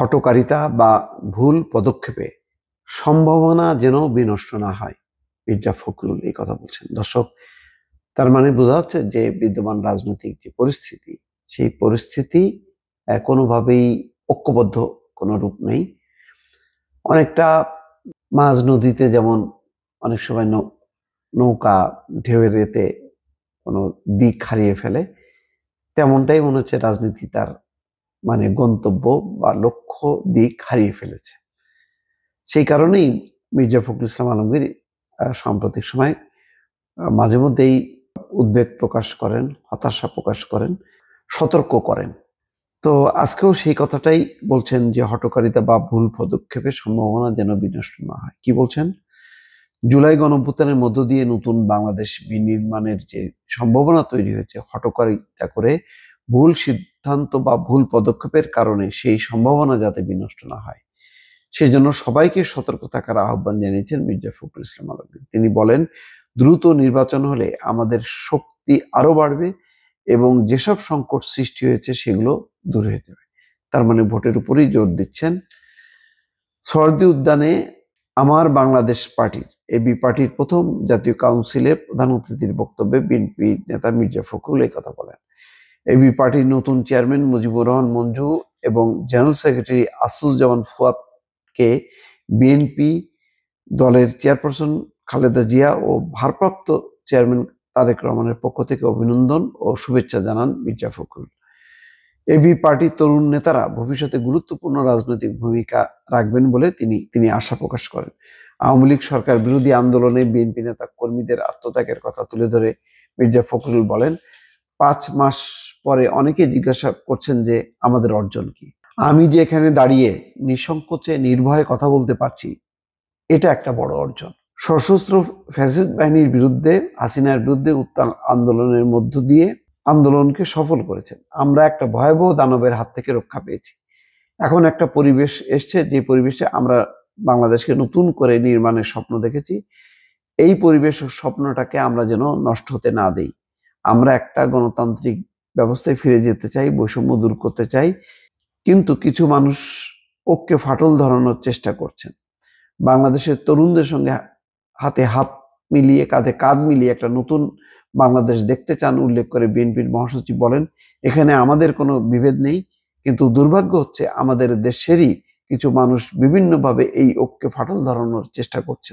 হঠকারিতা বা ভুল পদক্ষেপে সম্ভাবনা যেন বিনষ্ট না হয়। মির্জা ফখরুল এই কথা বলছেন। দর্শক, তার মানে বোঝা যাচ্ছে যে বিদ্যমান রাজনৈতিক যে পরিস্থিতি, সেই পরিস্থিতি কোনোভাবেই ঐক্যবদ্ধ কোনো রূপ নেই। অনেকটা মাঝ নদীতে যেমন অনেক সময় নৌকা ঢেউয়ের এতে কোনো দিক হারিয়ে ফেলে, তেমনটাই মনে হচ্ছে রাজনীতি তার মানে গন্তব্য বা লক্ষ্য দিক হারিয়ে ফেলেছে। সেই কারণেই মির্জা ফখরুল ইসলাম আলমগীর সাম্প্রতিক সময় মাঝে মধ্যেই উদ্বেগ প্রকাশ করেন, হতাশা প্রকাশ করেন, সতর্ক করেন। তো আজকেও সেই কথাটাই বলছেন যে হঠকারিতা বা ভুল পদক্ষেপের সম্ভাবনা যেন বিনষ্ট না হয়। কি বলছেন? জুলাই গণঅভ্যুত্থানের মধ্য দিয়ে নতুন বাংলাদেশ বিনির্মাণের যে সম্ভাবনা তৈরি হয়েছে, হঠকারিতা করে ভুল সিদ্ধান্ত বা ভুল পদক্ষেপের কারণে সেই সম্ভাবনা যাতে বিনষ্ট না হয়, সেজন্য সবাইকে সতর্ক থাকার আহ্বান জানিয়েছেন মির্জা ফখরুল ইসলাম আলমগীর। তিনি বলেন, দ্রুত নির্বাচন হলে আমাদের শক্তি আরো বাড়বে এবং যেসব সংকট সৃষ্টি হয়েছে সেগুলো দূর হয়ে যাবে। তার মানে ভোটের উপরেই জোর দিচ্ছেন। সোহরাওয়ার্দী উদ্যানে আমার বাংলাদেশ পার্টির এবি পার্টির প্রথম জাতীয় কাউন্সিলের প্রধান অতিথির বক্তব্যে বিএনপি নেতা মির্জা ফখরুল এই কথা বলেন। এবি পার্টির নতুন চেয়ারম্যান মুজিবুর রহমান মঞ্জু এবং জেনারেল সেক্রেটারি আসুজ্জামান ফুয়াদকে বিএনপি দলের চেয়ারপারসন খালেদা জিয়া ও ভারপ্রাপ্ত চেয়ারম্যান তারেক রহমানের পক্ষ থেকে অভিনন্দন ও শুভেচ্ছা জানান মির্জা ফখরুল। এবি পার্টির তরুণ নেতারা ভবিষ্যতে গুরুত্বপূর্ণ রাজনৈতিক ভূমিকা রাখবেন বলে তিনি আশা প্রকাশ করেন। আওয়ামী লীগ সরকার বিরোধী আন্দোলনে বিএনপি নেতা কর্মীদের আত্মত্যাগের কথা তুলে ধরে মির্জা ফখরুল বলেন, 5 মাস পরে অনেকে জিজ্ঞাসা করছেন যে আমাদের অর্জন কি। আমি যে এখানে দাঁড়িয়ে নিঃসংকোচে নির্ভয়ে কথা বলতে পারছি, এটা একটা বড় অর্জন। সশস্ত্র ফ্যাসিস্ট বাহিনীর বিরুদ্ধে, হাসিনার বিরুদ্ধে উত্তাল আন্দোলনের মধ্য দিয়ে আন্দোলনকে সফল করেছেন। আমরা একটা ভয়াবহ দানবের হাত থেকে রক্ষা পেয়েছি। এখন একটা পরিবেশ এসছে, যে পরিবেশে আমরা বাংলাদেশকে নতুন করে নির্মাণের স্বপ্ন দেখেছি। এই পরিবেশ ও স্বপ্নটাকে আমরা যেন নষ্ট হতে না দেই। আমরা একটা গণতান্ত্রিক ব্যবস্থায় ফিরে যেতে চাই, বৈষম্য দূর করতে চাই, কিন্তু কিছু মানুষ ঐক্যে ফাটল ধরানোর চেষ্টা করছেন। বাংলাদেশের তরুণদের সঙ্গে হাতে হাত মিলিয়ে, কাঁধে কাঁধ মিলিয়ে একটা নতুন বাংলাদেশ দেখতে চান উল্লেখ করে বিএনপির মহাসচিব বলেন, এখানে আমাদের কোনো বিভেদ নেই, কিন্তু দুর্ভাগ্য হচ্ছে আমাদের দেশেরই কিছু মানুষ বিভিন্নভাবে এই ঐক্যে ফাটল ধরানোর চেষ্টা করছে।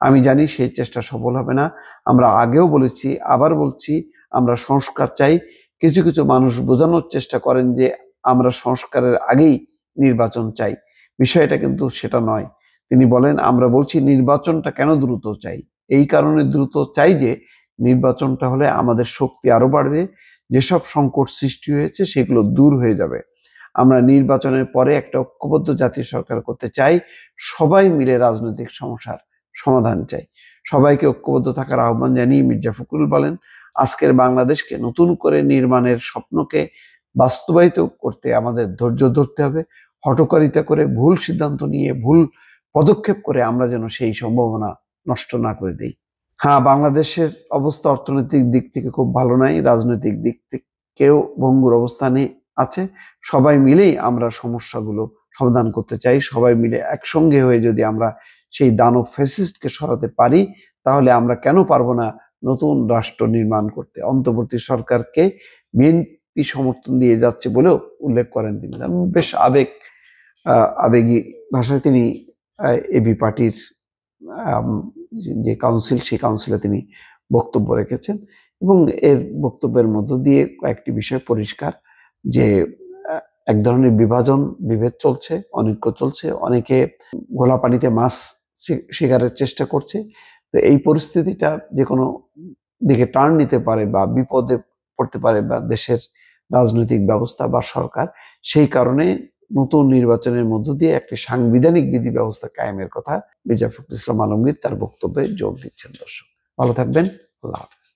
আমি জানি সেই চেষ্টা সফল হবে না। আমরা আগেও বলেছি, আবার বলছি, আমরা সংস্কার চাই। কিছু কিছু মানুষ বোঝানোর চেষ্টা করেন যে আমরা সংস্কারের আগেই নির্বাচন চাই। বিষয়টা কিন্তু সেটা নয়। তিনি বলেন, আমরা বলছি নির্বাচনটা কেন দ্রুত চাই, এই কারণে দ্রুত চাই যে নির্বাচনটা হলে আমাদের শক্তি আরো বাড়বে, যেসব সংকট সৃষ্টি হয়েছে সেগুলো দূর হয়ে যাবে। আমরা নির্বাচনের পরে একটা ঐক্যবদ্ধ জাতীয় সরকার করতে চাই, সবাই মিলে রাজনৈতিক সমস্যার সমাধান চাই। সবাইকে ঐক্যবদ্ধ থাকার আহ্বান জানিয়ে মির্জা ফখরুল বলেন, আজকের বাংলাদেশকে নতুন করে নির্মাণের স্বপ্নকে বাস্তবায়িত করতে আমাদের ধৈর্য ধরতে হবে। হঠকারিতা করে, ভুল সিদ্ধান্ত নিয়ে, ভুল পদক্ষেপ করে আমরা যেন সেই সম্ভাবনা নষ্ট না করে দেই। হ্যাঁ, বাংলাদেশের অবস্থা অর্থনৈতিক দিক থেকে খুব ভালো নাই, রাজনৈতিক দিক থেকেও ভঙ্গুর অবস্থানে আছে। সবাই মিলেই আমরা সমস্যাগুলো সমাধান করতে চাই। সবাই মিলে একসঙ্গে হয়ে যদি আমরা সেই দানব ফ্যাসিস্টকে সরাতে পারি, তাহলে আমরা কেন পারবো না নতুন রাষ্ট্র নির্মাণ করতে। অন্তর্বর্তী সরকারকে বিএনপি সমর্থন দিয়ে যাচ্ছে বলেও উল্লেখ করেন তিনি। বেশ আবেগী ভাষায় তিনি এবি পার্টির যে কাউন্সিল, সেই কাউন্সিলে তিনি বক্তব্য রেখেছেন এবং এর বক্তব্যের মধ্য দিয়ে কয়েকটি বিষয় পরিষ্কার যে এক ধরনের বিভেদ চলছে, অনৈক্য চলছে, অনেকে ঘোলা পানিতে মাছ শিকারের চেষ্টা করছে। তো এই পরিস্থিতিটা যে কোনো দিকে টার্ন নিতে পারে বা বিপদে পড়তে পারে বা দেশের রাজনৈতিক ব্যবস্থা বা সরকার। সেই কারণে নতুন নির্বাচনের মধ্য দিয়ে একটি সাংবিধানিক বিধি ব্যবস্থা কায়েমের কথা মির্জা ফখরুল ইসলাম আলমগীর তার বক্তব্যে জোর দিচ্ছেন। দর্শক, ভালো থাকবেন। আল্লাহ হাফেজ।